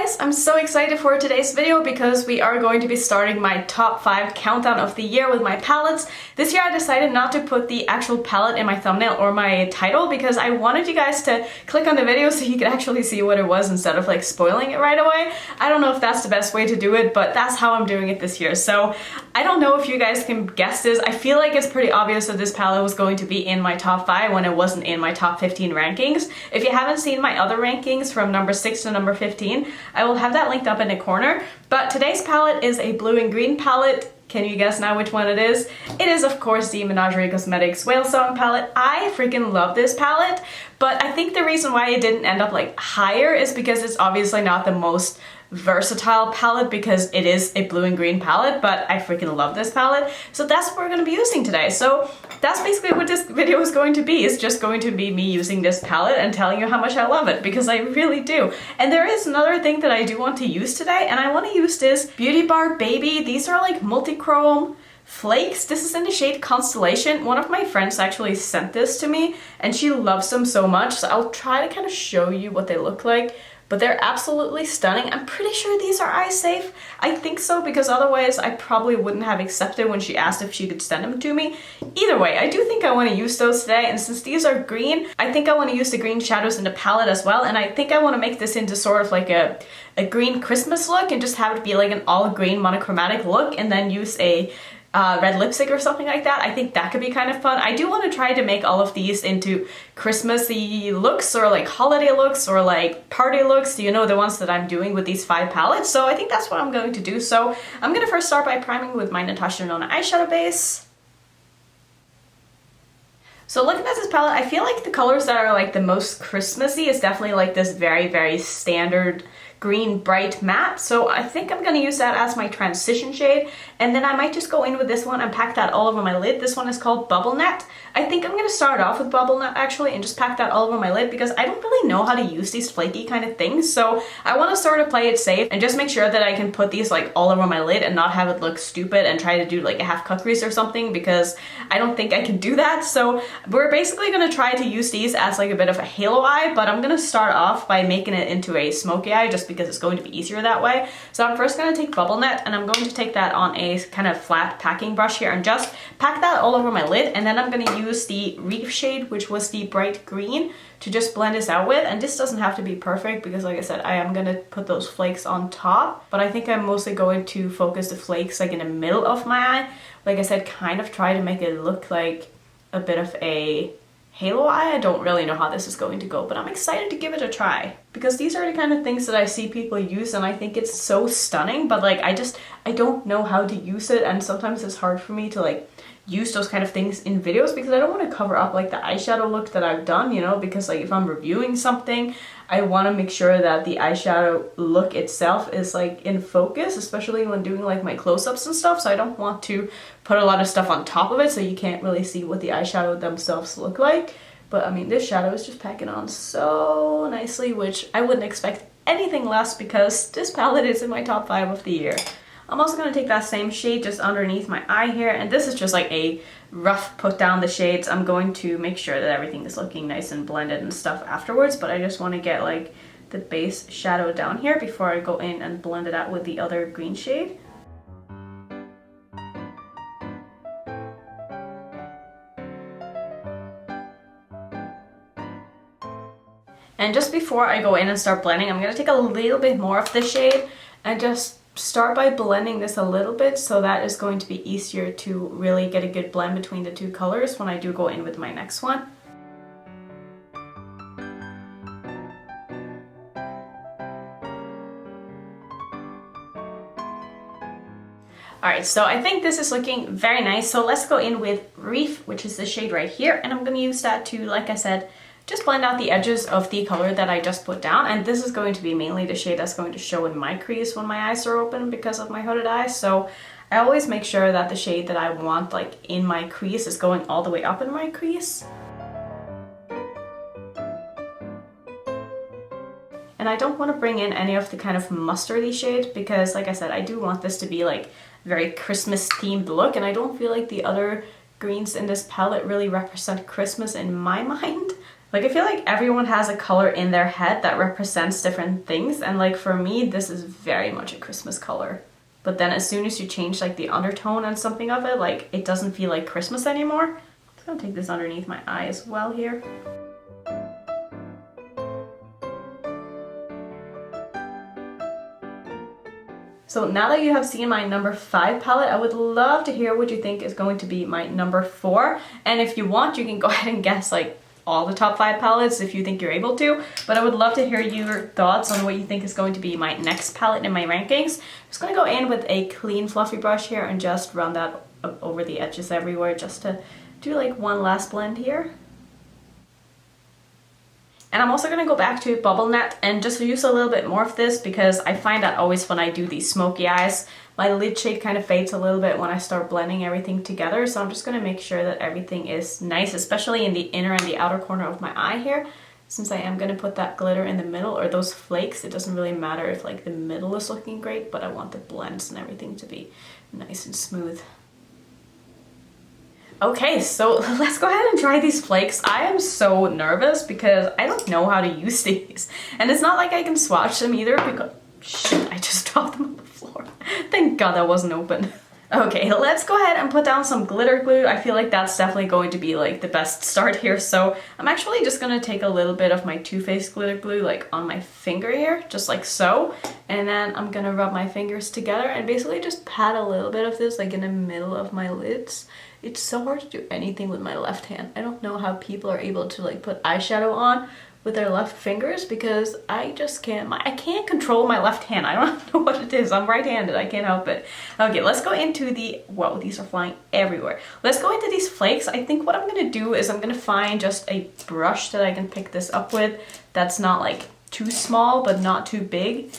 guys, I'm so excited for today's video because we are going to be starting my top 5 countdown of the year with my palettes. This year I decided not to put the actual palette in my thumbnail or my title because I wanted you guys to click on the video so you could actually see what it was instead of like spoiling it right away. I don't know if that's the best way to do it, but that's how I'm doing it this year. So I don't know if you guys can guess this. I feel like it's pretty obvious that this palette was going to be in my top 5 when it wasn't in my top 15 rankings. If you haven't seen my other rankings from number 6 to number 15, I will have that linked up in the corner. But today's palette is a blue and green palette. Can you guess now which one it is? It is of course the Menagerie Cosmetics Whalesong palette. I freaking love this palette, but I think the reason why it didn't end up like higher is because it's obviously not the most versatile palette because it is a blue and green palette, but I freaking love this palette. So that's what we're going to be using today. So that's basically what this video is going to be. It's just going to be me using this palette and telling you how much I love it because I really do. And there is another thing that I do want to use today, and I want to use this Beauty Bar Baby. These are like multichrome flakes. This is in the shade Constellation. One of my friends actually sent this to me and she loves them so much. So I'll try to kind of show you what they look like. But they're absolutely stunning. I'm pretty sure these are eye safe. I think so because otherwise I probably wouldn't have accepted when she asked if she could send them to me. Either way, I do think I want to use those today, and since these are green, I think I want to use the green shadows in the palette as well, and I think I want to make this into sort of like a green Christmas look and just have it be like an all green monochromatic look and then use a red lipstick or something like that. I think that could be kind of fun. I do want to try to make all of these into Christmassy looks or like holiday looks or like party looks, you know, the ones that I'm doing with these 5 palettes. So I think that's what I'm going to do. So I'm going to first start by priming with my Natasha Denona eyeshadow base. So looking at this palette, I feel like the colors that are like the most Christmassy is definitely like this very, very standard green bright matte. So I think I'm going to use that as my transition shade, and then I might just go in with this one and pack that all over my lid. This one is called Bubble Net. I think I'm going to start off with Bubble Net actually and just pack that all over my lid because I don't really know how to use these flaky kind of things. So I want to sort of play it safe and just make sure that I can put these like all over my lid and not have it look stupid and try to do like a half cut crease or something because I don't think I can do that. So we're basically going to try to use these as like a bit of a halo eye, but I'm going to start off by making it into a smoky eye just because it's going to be easier that way. So I'm first going to take Bubble Net and I'm going to take that on a kind of flat packing brush here and just pack that all over my lid, and then I'm going to use the Reef shade, which was the bright green, to just blend this out with. And this doesn't have to be perfect because like I said, I am going to put those flakes on top, but I think I'm mostly going to focus the flakes like in the middle of my eye. Like I said, kind of try to make it look like a bit of a halo eye. I don't really know how this is going to go, but I'm excited to give it a try because these are the kind of things that I see people use and I think it's so stunning, but like I don't know how to use it, and sometimes it's hard for me to like use those kind of things in videos because I don't want to cover up like the eyeshadow look that I've done, you know, because like if I'm reviewing something, I want to make sure that the eyeshadow look itself is like in focus, especially when doing like my close-ups and stuff. So I don't want to put a lot of stuff on top of it so you can't really see what the eyeshadow themselves look like. But I mean, this shadow is just packing on so nicely, which I wouldn't expect anything less because this palette is in my top 5 of the year. I'm also going to take that same shade just underneath my eye here, and this is just like a rough put down the shades. I'm going to make sure that everything is looking nice and blended and stuff afterwards, but I just want to get like the base shadow down here before I go in and blend it out with the other green shade. And just before I go in and start blending, I'm going to take a little bit more of this shade and just start by blending this a little bit, so that is going to be easier to really get a good blend between the 2 colors when I do go in with my next one. Alright, so I think this is looking very nice, so let's go in with Reef, which is the shade right here, and I'm going to use that to, like I said, just blend out the edges of the color that I just put down. And this is going to be mainly the shade that's going to show in my crease when my eyes are open because of my hooded eyes. So I always make sure that the shade that I want like in my crease is going all the way up in my crease. And I don't want to bring in any of the kind of mustardy shade because like I said, I do want this to be like very Christmas themed look, and I don't feel like the other greens in this palette really represent Christmas in my mind. Like, I feel like everyone has a color in their head that represents different things, and like for me, this is very much a Christmas color. But then as soon as you change like the undertone and something of it, like it doesn't feel like Christmas anymore. I'm just gonna take this underneath my eye as well here. So now that you have seen my number 5 palette, I would love to hear what you think is going to be my number 4. And if you want, you can go ahead and guess like all the top 5 palettes if you think you're able to. But I would love to hear your thoughts on what you think is going to be my next palette in my rankings. I'm just going to go in with a clean fluffy brush here and just run that over the edges everywhere just to do like one last blend here. And I'm also going to go back to Bubble Net and just use a little bit more of this because I find that always when I do these smoky eyes, my lid shade kind of fades a little bit when I start blending everything together. So I'm just going to make sure that everything is nice, especially in the inner and the outer corner of my eye here. Since I am going to put that glitter in the middle or those flakes, it doesn't really matter if like the middle is looking great, but I want the blends and everything to be nice and smooth. Okay, so let's go ahead and try these flakes. I am so nervous because I don't know how to use these. And it's not like I can swatch them either because, shit, I just dropped them on the floor. Thank God that wasn't open. Okay, let's go ahead and put down some glitter glue. I feel like that's definitely going to be like the best start here. So I'm actually just gonna take a little bit of my Too Faced glitter glue like on my finger here, just like so. And then I'm gonna rub my fingers together and basically just pat a little bit of this like in the middle of my lids. It's so hard to do anything with my left hand. I don't know how people are able to like put eyeshadow on with their left fingers because I just can't. I can't control my left hand. I don't know what it is. I'm right-handed. I can't help it. Okay, let's go into the... Whoa, these are flying everywhere. Let's go into these flakes. I think what I'm going to do is I'm going to find just a brush that I can pick this up with that's not like too small but not too big.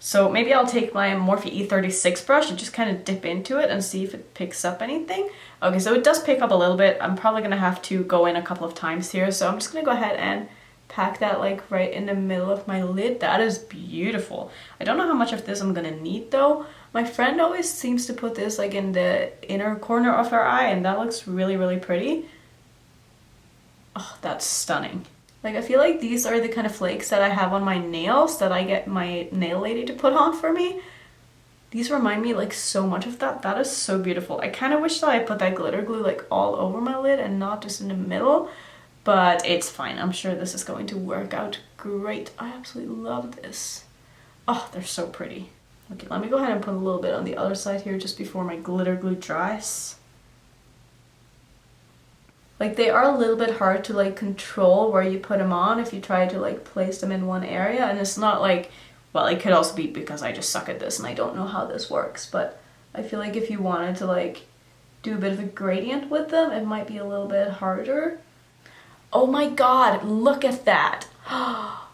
So maybe I'll take my Morphe E36 brush and just kind of dip into it and see if it picks up anything. Okay, so it does pick up a little bit. I'm probably going to have to go in a couple of times here. So I'm just going to go ahead and pack that like right in the middle of my lid. That is beautiful. I don't know how much of this I'm going to need though. My friend always seems to put this like in the inner corner of her eye and that looks really, really pretty. Oh, that's stunning. Like, I feel like these are the kind of flakes that I have on my nails that I get my nail lady to put on for me. These remind me like so much of that. That is so beautiful. I kind of wish that I put that glitter glue like all over my lid and not just in the middle, but it's fine. I'm sure this is going to work out great. I absolutely love this. Oh, they're so pretty. Okay, let me go ahead and put a little bit on the other side here just before my glitter glue dries. Like, they are a little bit hard to like control where you put them on if you try to like place them in one area, and it's not like, well, it could also be because I just suck at this and I don't know how this works, but I feel like if you wanted to like do a bit of a gradient with them, it might be a little bit harder. Oh my god, look at that. Oh,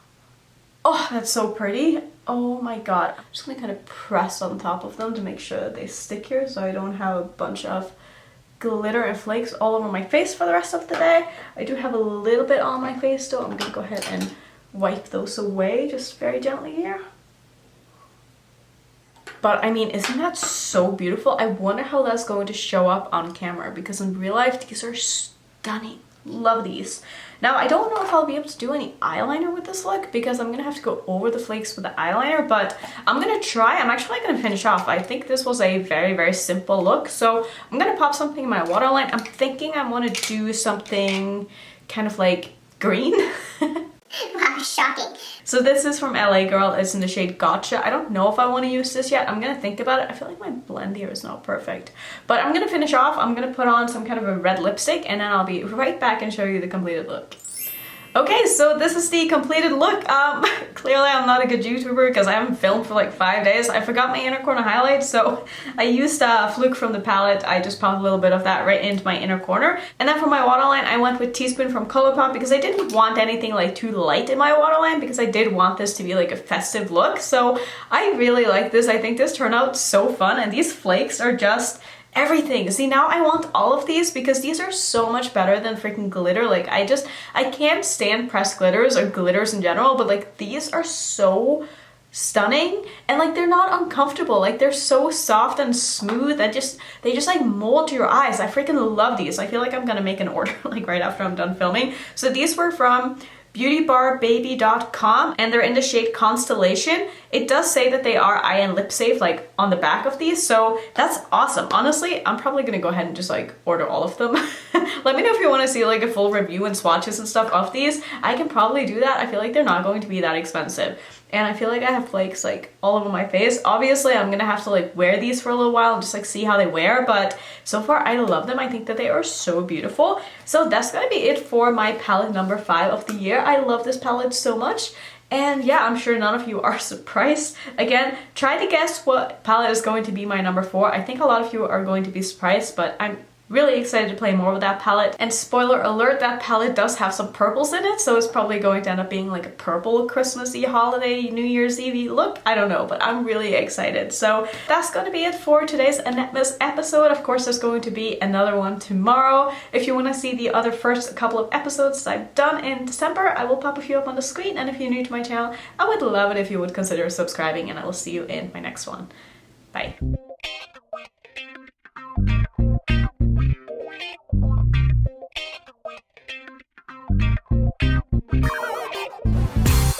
that's so pretty. Oh my god. I'm just gonna kind of press on top of them to make sure that they stick here so I don't have a bunch of glitter and flakes all over my face for the rest of the day. I do have a little bit on my face though. I'm gonna go ahead and wipe those away just very gently here. But I mean, isn't that so beautiful? I wonder how that's going to show up on camera because in real life these are stunning. Love these. Now, I don't know if I'll be able to do any eyeliner with this look because I'm gonna have to go over the flakes with the eyeliner, but I'm gonna try. I'm actually gonna finish off. I think this was a very, very simple look, so I'm gonna pop something in my waterline. I'm thinking I want to do something kind of like green. Wow, shocking. So this is from LA Girl. It's in the shade Gotcha. I don't know if I want to use this yet. I'm gonna think about it. I feel like my blend here is not perfect. But I'm gonna finish off. I'm gonna put on some kind of a red lipstick and then I'll be right back and show you the completed look. Okay, so this is the completed look. Clearly I'm not a good YouTuber because I haven't filmed for like 5 days. I forgot my inner corner highlight, so I used Fluke from the palette. I just popped a little bit of that right into my inner corner. And then for my waterline, I went with Teaspoon from Colourpop because I didn't want anything like too light in my waterline because I did want this to be like a festive look. So I really like this. I think this turned out so fun and these flakes are just everything. See, now I want all of these because these are so much better than freaking glitter. Like, I can't stand pressed glitters or glitters in general, but like these are so stunning, and like they're not uncomfortable. Like they're so soft and smooth that they just like mold to your eyes. I freaking love these. I feel like I'm gonna make an order like right after I'm done filming. So these were from beautybarbaby.com and they're in the shade Constellation. It does say that they are eye and lip safe like on the back of these, so that's awesome. Honestly, I'm probably gonna go ahead and just like order all of them. Let me know if you want to see like a full review and swatches and stuff of these. I can probably do that. I feel like they're not going to be that expensive. And I feel like I have flakes like all over my face. Obviously, I'm gonna have to like wear these for a little while and just like see how they wear, but so far I love them. I think that they are so beautiful. So that's gonna be it for my palette number 5 of the year. I love this palette so much. And yeah, I'm sure none of you are surprised. Again, try to guess what palette is going to be my number 4. I think a lot of you are going to be surprised, but I'm really excited to play more with that palette. And spoiler alert, that palette does have some purples in it, so it's probably going to end up being like a purple Christmassy holiday New Year's Eve look. I don't know, but I'm really excited. So that's gonna be it for today's Annette-mas episode. Of course, there's going to be another one tomorrow. If you want to see the other first couple of episodes I've done in December, I will pop a few up on the screen. And if you're new to my channel, I would love it if you would consider subscribing, and I will see you in my next one. Bye.